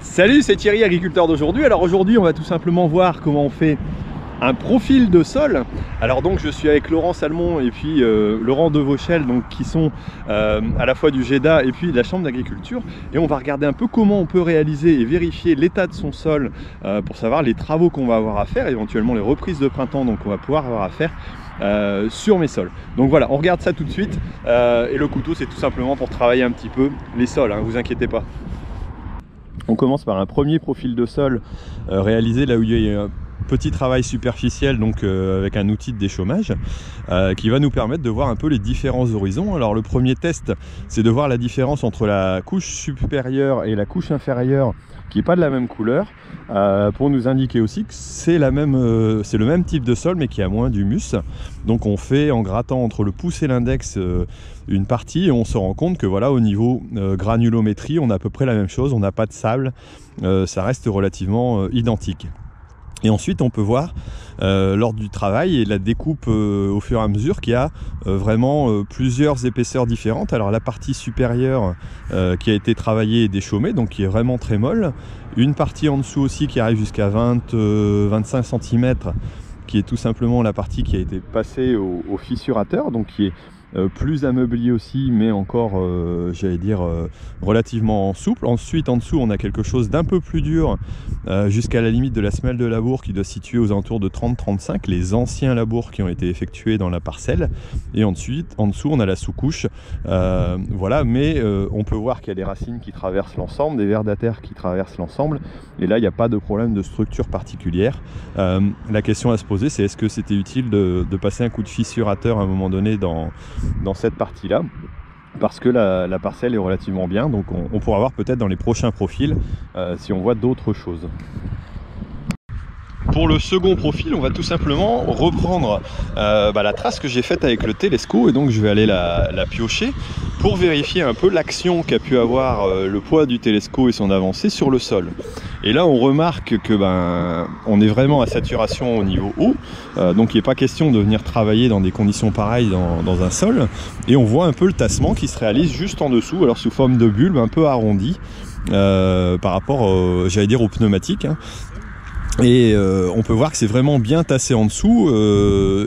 Salut, c'est Thierry, agriculteur d'aujourd'hui. Alors aujourd'hui, on va tout simplement voir comment on fait un profil de sol. Alors donc je suis avec Laurent Salmon et puis Laurent Devauchel, donc qui sont à la fois du GEDA et puis de la Chambre d'agriculture, et on va regarder un peu comment on peut réaliser et vérifier l'état de son sol pour savoir les travaux qu'on va avoir à faire, éventuellement les reprises de printemps donc on va pouvoir avoir à faire sur mes sols. Donc voilà, on regarde ça tout de suite et le couteau c'est tout simplement pour travailler un petit peu les sols, hein, vous inquiétez pas. On commence par un premier profil de sol réalisé là où il y a un petit travail superficiel, donc avec un outil de déchômage qui va nous permettre de voir un peu les différents horizons. Alors le premier test, c'est de voir la différence entre la couche supérieure et la couche inférieure qui n'est pas de la même couleur, pour nous indiquer aussi que c'est le même type de sol mais qui a moins d'humus. Donc on fait en grattant entre le pouce et l'index une partie et on se rend compte que voilà, au niveau granulométrie on a à peu près la même chose, on n'a pas de sable, ça reste relativement identique. Et ensuite on peut voir lors du travail et la découpe au fur et à mesure qu'il y a vraiment plusieurs épaisseurs différentes. Alors la partie supérieure qui a été travaillée et déchaummée, donc qui est vraiment très molle. Une partie en dessous aussi qui arrive jusqu'à 20-25 cm, qui est tout simplement la partie qui a été passée au fissurateur, donc qui est plus ameubli aussi, mais encore j'allais dire relativement souple. Ensuite en dessous on a quelque chose d'un peu plus dur jusqu'à la limite de la semelle de labour qui doit se situer aux alentours de 30-35, les anciens labours qui ont été effectués dans la parcelle. Et ensuite en dessous on a la sous-couche, voilà, mais on peut voir qu'il y a des racines qui traversent l'ensemble, des vers d'atère qui traversent l'ensemble, et là il n'y a pas de problème de structure particulière. La question à se poser, c'est est-ce que c'était utile de passer un coup de fissurateur à un moment donné dans cette partie là, parce que la parcelle est relativement bien, donc on pourra voir peut-être dans les prochains profils si on voit d'autres choses. Pour le second profil, on va tout simplement reprendre la trace que j'ai faite avec le Telesco, et donc je vais aller la piocher pour vérifier un peu l'action qu'a pu avoir le poids du Telesco et son avancée sur le sol. Et là on remarque que on est vraiment à saturation au niveau haut, donc il n'est pas question de venir travailler dans des conditions pareilles dans un sol, et on voit un peu le tassement qui se réalise juste en dessous, alors sous forme de bulbe un peu arrondi par rapport j'allais dire au pneumatique, hein. Et on peut voir que c'est vraiment bien tassé en dessous,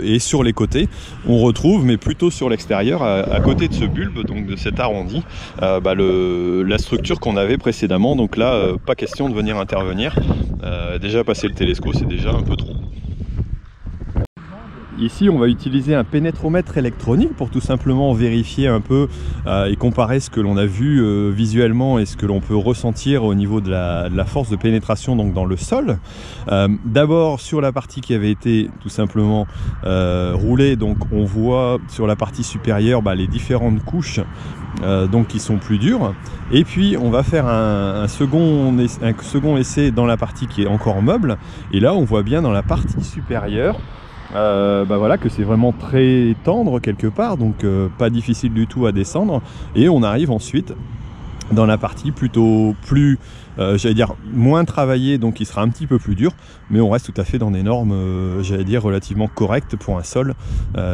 et sur les côtés on retrouve, mais plutôt sur l'extérieur, à côté de ce bulbe, donc de cet arrondi, la structure qu'on avait précédemment. Donc là pas question de venir intervenir, déjà passer le Telesco c'est déjà un peu trop. Ici on va utiliser un pénétromètre électronique pour tout simplement vérifier un peu et comparer ce que l'on a vu visuellement et ce que l'on peut ressentir au niveau de la force de pénétration donc dans le sol. D'abord sur la partie qui avait été tout simplement roulée, donc on voit sur la partie supérieure les différentes couches donc qui sont plus dures, et puis on va faire un second essai dans la partie qui est encore meuble, et là on voit bien dans la partie supérieure voilà que c'est vraiment très tendre quelque part, donc pas difficile du tout à descendre, et on arrive ensuite dans la partie plutôt plus j'allais dire moins travaillée, donc qui sera un petit peu plus dur, mais on reste tout à fait dans des normes j'allais dire relativement correctes pour un sol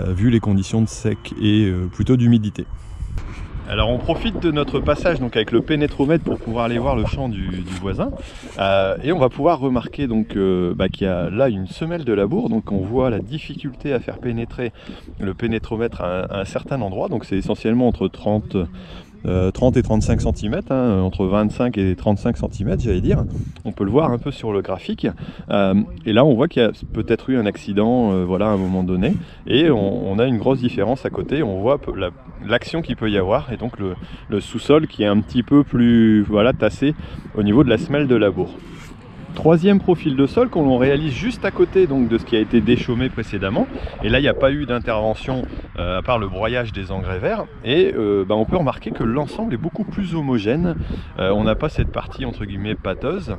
vu les conditions de sec et plutôt d'humidité. Alors on profite de notre passage donc avec le pénétromètre pour pouvoir aller voir le champ du voisin, et on va pouvoir remarquer donc qu'il y a là une semelle de labour, donc on voit la difficulté à faire pénétrer le pénétromètre à un certain endroit, donc c'est essentiellement entre 30 et 35 cm, hein, entre 25 et 35 cm j'allais dire. On peut le voir un peu sur le graphique, et là on voit qu'il y a peut-être eu un accident voilà, à un moment donné, et on a une grosse différence à côté, on voit l'action qu'il peut y avoir, et donc le sous-sol qui est un petit peu plus voilà, tassé au niveau de la semelle de labour. Troisième profil de sol qu'on réalise juste à côté donc de ce qui a été déchaummé précédemment, et là il n'y a pas eu d'intervention à part le broyage des engrais verts, et on peut remarquer que l'ensemble est beaucoup plus homogène, on n'a pas cette partie entre guillemets pâteuse,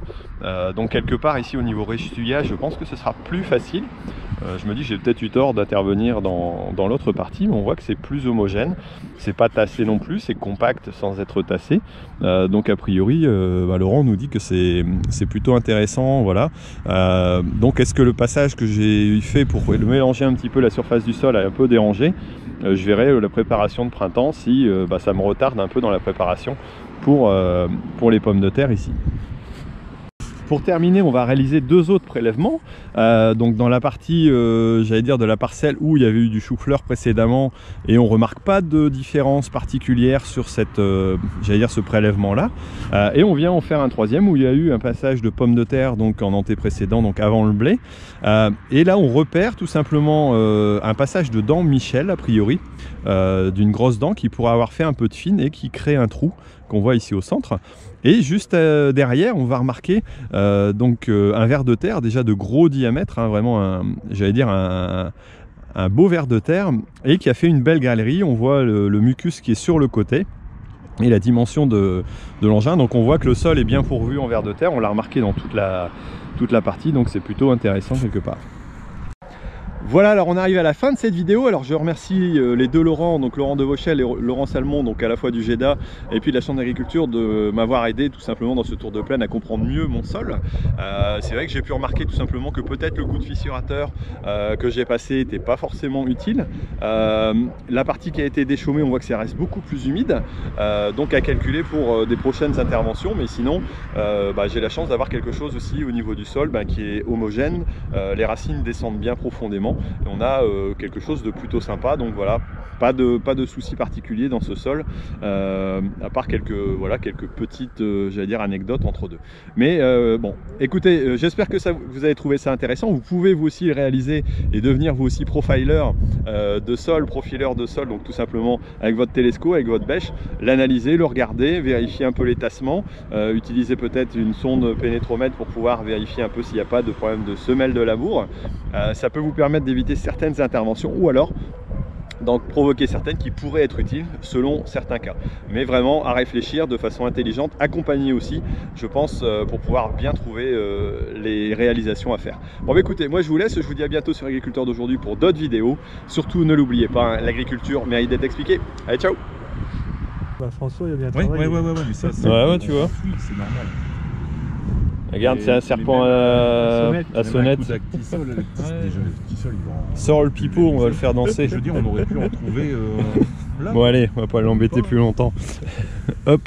donc quelque part ici au niveau restuyage je pense que ce sera plus facile. Je me dis j'ai peut-être eu tort d'intervenir dans l'autre partie, mais on voit que c'est plus homogène, c'est pas tassé non plus, c'est compact sans être tassé, donc a priori Laurent nous dit que c'est plutôt intéressant, voilà. Donc est-ce que le passage que j'ai fait pour mélanger un petit peu la surface du sol a un peu dérangé? Je verrai la préparation de printemps si ça me retarde un peu dans la préparation pour les pommes de terre ici. Pour terminer, on va réaliser 2 autres prélèvements. Donc dans la partie, j'allais dire, de la parcelle où il y avait eu du chou-fleur précédemment, et on remarque pas de différence particulière sur cette, j'allais dire, ce prélèvement-là. Et on vient en faire un 3e où il y a eu un passage de pommes de terre, donc en anté précédent, donc avant le blé. Et là, on repère tout simplement un passage de dent Michel, a priori, d'une grosse dent qui pourrait avoir fait un peu de fine et qui crée un trou qu'on voit ici au centre. Et juste derrière, on va remarquer donc un ver de terre déjà de gros diamètre, hein, vraiment j'allais dire un beau ver de terre, et qui a fait une belle galerie. On voit le mucus qui est sur le côté et la dimension de l'engin. Donc on voit que le sol est bien pourvu en ver de terre. On l'a remarqué dans toute la partie, donc c'est plutôt intéressant quelque part. Voilà, alors on arrive à la fin de cette vidéo. Alors je remercie les 2 Laurent, donc Laurent Devauchel et Laurent Salmon, donc à la fois du GEDA et puis de la Chambre d'agriculture, de m'avoir aidé tout simplement dans ce tour de plaine à comprendre mieux mon sol. C'est vrai que j'ai pu remarquer tout simplement que peut-être le coup de fissurateur que j'ai passé n'était pas forcément utile. La partie qui a été déchaumée, on voit que ça reste beaucoup plus humide, donc à calculer pour des prochaines interventions. Mais sinon, j'ai la chance d'avoir quelque chose aussi au niveau du sol qui est homogène. Les racines descendent bien profondément. Et on a quelque chose de plutôt sympa, donc voilà, pas de soucis particuliers dans ce sol, à part quelques petites j'allais dire anecdotes entre deux. Mais bon, écoutez, j'espère que vous avez trouvé ça intéressant. Vous pouvez vous aussi le réaliser et devenir vous aussi profiler de sol, profileur de sol, donc tout simplement avec votre télescope, avec votre bêche, l'analyser, le regarder, vérifier un peu les tassements, utiliser peut-être une sonde pénétromètre pour pouvoir vérifier un peu s'il n'y a pas de problème de semelle de labour. Ça peut vous permettre d'éviter certaines interventions, ou alors donc provoquer certaines qui pourraient être utiles selon certains cas. Mais vraiment à réfléchir de façon intelligente, accompagner aussi, je pense, pour pouvoir bien trouver les réalisations à faire. Bon écoutez, moi je vous laisse, je vous dis à bientôt sur Agriculteur d'aujourd'hui pour d'autres vidéos. Surtout ne l'oubliez pas, hein, l'agriculture mérite d'être expliquée. Allez, ciao. François, il a bien travaillé. Ouais, mais ça, ouais, tu vois. C'est normal. Regarde, c'est un serpent à sonnette. Sors le pipeau, on va le faire danser. Je veux dire, on aurait pu en trouver là. Bon allez, on va pas l'embêter plus longtemps. Hop.